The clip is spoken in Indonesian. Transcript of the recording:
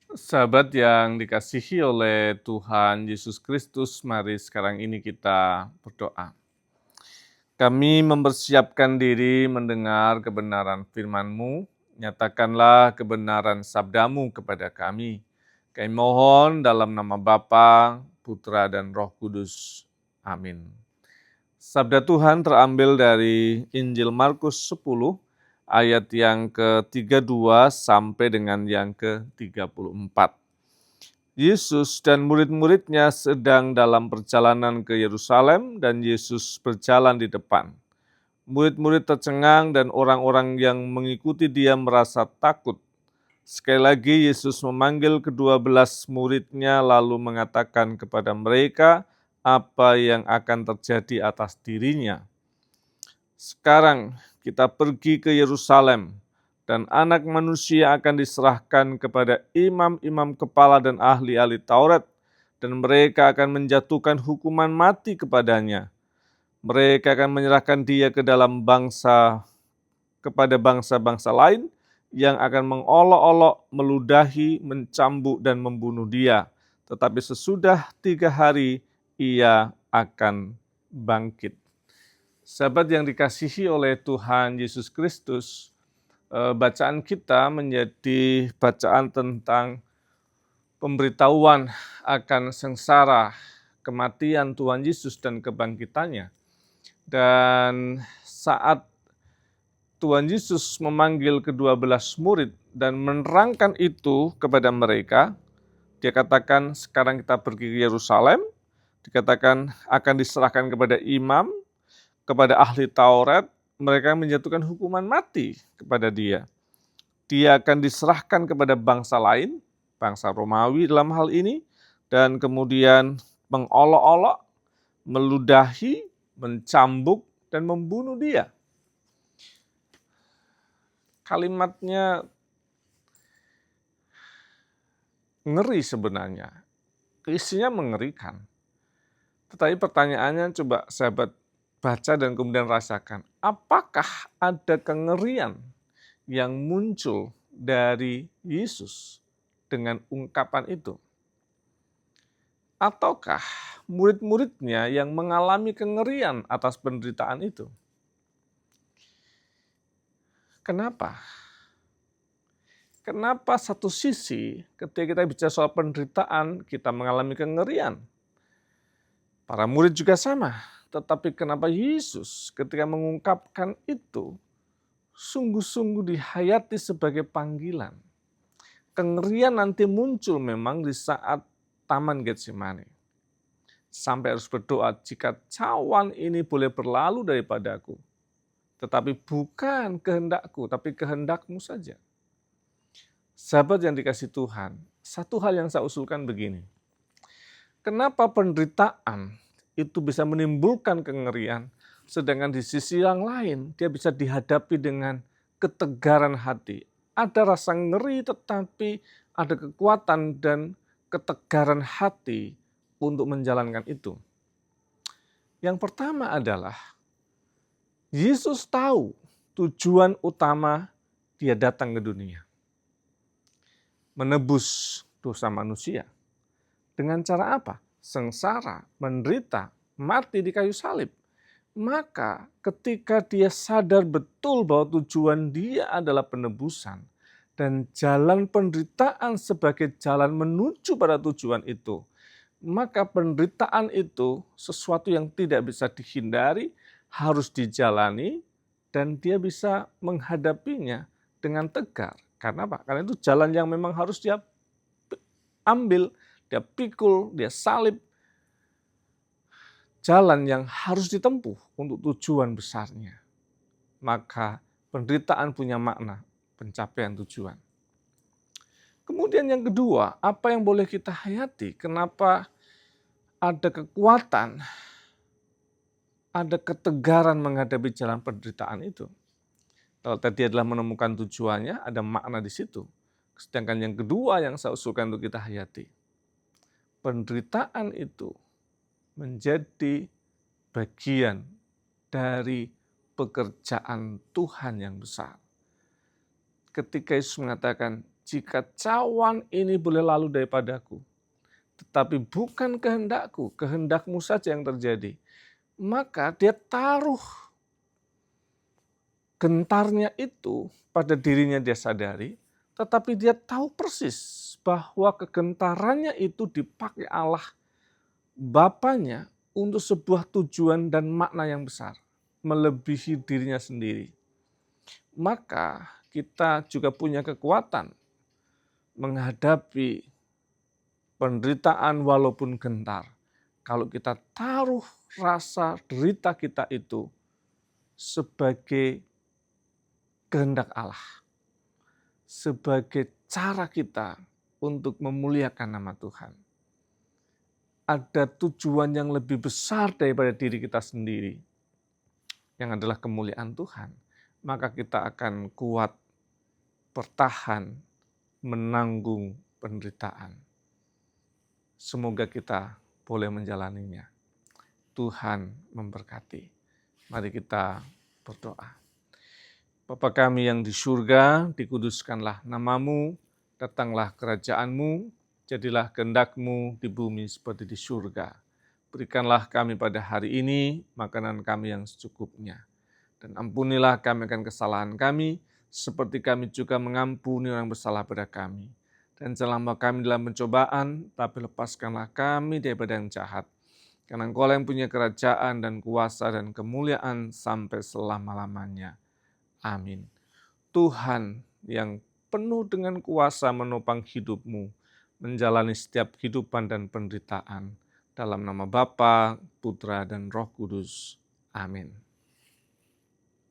Sahabat yang dikasihi oleh Tuhan Yesus Kristus, mari sekarang ini kita berdoa. Kami mempersiapkan diri mendengar kebenaran firman-Mu, nyatakanlah kebenaran sabdamu kepada kami. Kami mohon dalam nama Bapa, Putra, dan Roh Kudus. Amin. Sabda Tuhan terambil dari Injil Markus 10, ayat yang ke-32 sampai dengan yang ke-34. Yesus dan murid-muridnya sedang dalam perjalanan ke Yerusalem dan Yesus berjalan di depan. Murid-murid tercengang dan orang-orang yang mengikuti dia merasa takut. Sekali lagi Yesus memanggil ke-12 muridnya lalu mengatakan kepada mereka apa yang akan terjadi atas dirinya. Sekarang kita pergi ke Yerusalem, dan anak manusia akan diserahkan kepada imam-imam kepala dan ahli-ahli Taurat, dan mereka akan menjatuhkan hukuman mati kepadanya. Mereka akan menyerahkan dia kepada bangsa-bangsa lain yang akan mengolok-olok, meludahi, mencambuk, dan membunuh dia. Tetapi sesudah 3 hari ia akan bangkit. Sahabat yang dikasihi oleh Tuhan Yesus Kristus, bacaan kita menjadi bacaan tentang pemberitahuan akan sengsara, kematian Tuhan Yesus dan kebangkitannya. Dan saat Tuhan Yesus memanggil ke-12 murid dan menerangkan itu kepada mereka, dia katakan sekarang kita pergi ke Yerusalem, dikatakan akan diserahkan kepada imam, kepada ahli Taurat, mereka menjatuhkan hukuman mati kepada dia. Dia akan diserahkan kepada bangsa lain, bangsa Romawi dalam hal ini, dan kemudian mengolok-olok, meludahi, mencambuk, dan membunuh dia. Kalimatnya ngeri sebenarnya, isinya mengerikan. Tetapi pertanyaannya coba sahabat baca dan kemudian rasakan, apakah ada kengerian yang muncul dari Yesus dengan ungkapan itu? Ataukah murid-muridnya yang mengalami kengerian atas penderitaan itu? Kenapa? Kenapa satu sisi ketika kita bicara soal penderitaan, kita mengalami kengerian? Para murid juga sama, tetapi kenapa Yesus ketika mengungkapkan itu, sungguh-sungguh dihayati sebagai panggilan. Kengerian nanti muncul memang di saat Taman Getsemani. Sampai harus berdoa, jika cawan ini boleh berlalu daripadaku, tetapi bukan kehendakku, tapi kehendakmu saja. Sahabat yang dikasih Tuhan, satu hal yang saya usulkan begini. Kenapa penderitaan itu bisa menimbulkan kengerian, sedangkan di sisi yang lain dia bisa dihadapi dengan ketegaran hati. Ada rasa ngeri tetapi ada kekuatan dan ketegaran hati untuk menjalankan itu. Yang pertama adalah Yesus tahu tujuan utama dia datang ke dunia. Menebus dosa manusia. Dengan cara apa? Sengsara, menderita, mati di kayu salib. Maka ketika dia sadar betul bahwa tujuan dia adalah penebusan dan jalan penderitaan sebagai jalan menuju pada tujuan itu, maka penderitaan itu sesuatu yang tidak bisa dihindari, harus dijalani, dan dia bisa menghadapinya dengan tegar. Karena apa? Karena itu jalan yang memang harus dia ambil, dia pikul, dia salib. Jalan yang harus ditempuh untuk tujuan besarnya. Maka penderitaan punya makna pencapaian tujuan. Kemudian yang kedua, apa yang boleh kita hayati? Kenapa ada kekuatan, ada ketegaran menghadapi jalan penderitaan itu? Kalau tadi adalah menemukan tujuannya, ada makna di situ. Sedangkan yang kedua yang saya usulkan untuk kita hayati, penderitaan itu menjadi bagian dari pekerjaan Tuhan yang besar. Ketika Yesus mengatakan, jika cawan ini boleh lalu daripadaku, tetapi bukan kehendakku, kehendakmu saja yang terjadi. Maka dia taruh gentarnya itu pada dirinya dia sadari, tetapi dia tahu persis bahwa kegentarannya itu dipakai Allah Bapanya untuk sebuah tujuan dan makna yang besar, melebihi dirinya sendiri. Maka kita juga punya kekuatan menghadapi penderitaan walaupun gentar. Kalau kita taruh rasa derita kita itu sebagai kehendak Allah, sebagai cara kita untuk memuliakan nama Tuhan. Ada tujuan yang lebih besar daripada diri kita sendiri, yang adalah kemuliaan Tuhan. Maka kita akan kuat bertahan, menanggung penderitaan. Semoga kita boleh menjalaninya. Tuhan memberkati. Mari kita berdoa. Bapa kami yang di surga, dikuduskanlah namamu, datanglah kerajaanmu, jadilah kehendak-Mu di bumi seperti di surga. Berikanlah kami pada hari ini makanan kami yang secukupnya. Dan ampunilah kami akan kesalahan kami, seperti kami juga mengampuni orang bersalah pada kami. Dan jangan membawa kami dalam pencobaan, tapi lepaskanlah kami daripada yang jahat. Karena Engkau yang punya kerajaan dan kuasa dan kemuliaan sampai selama-lamanya. Amin. Tuhan yang penuh dengan kuasa menopang hidupmu, menjalani setiap kehidupan dan penderitaan. Dalam nama Bapa, Putra, dan Roh Kudus. Amin.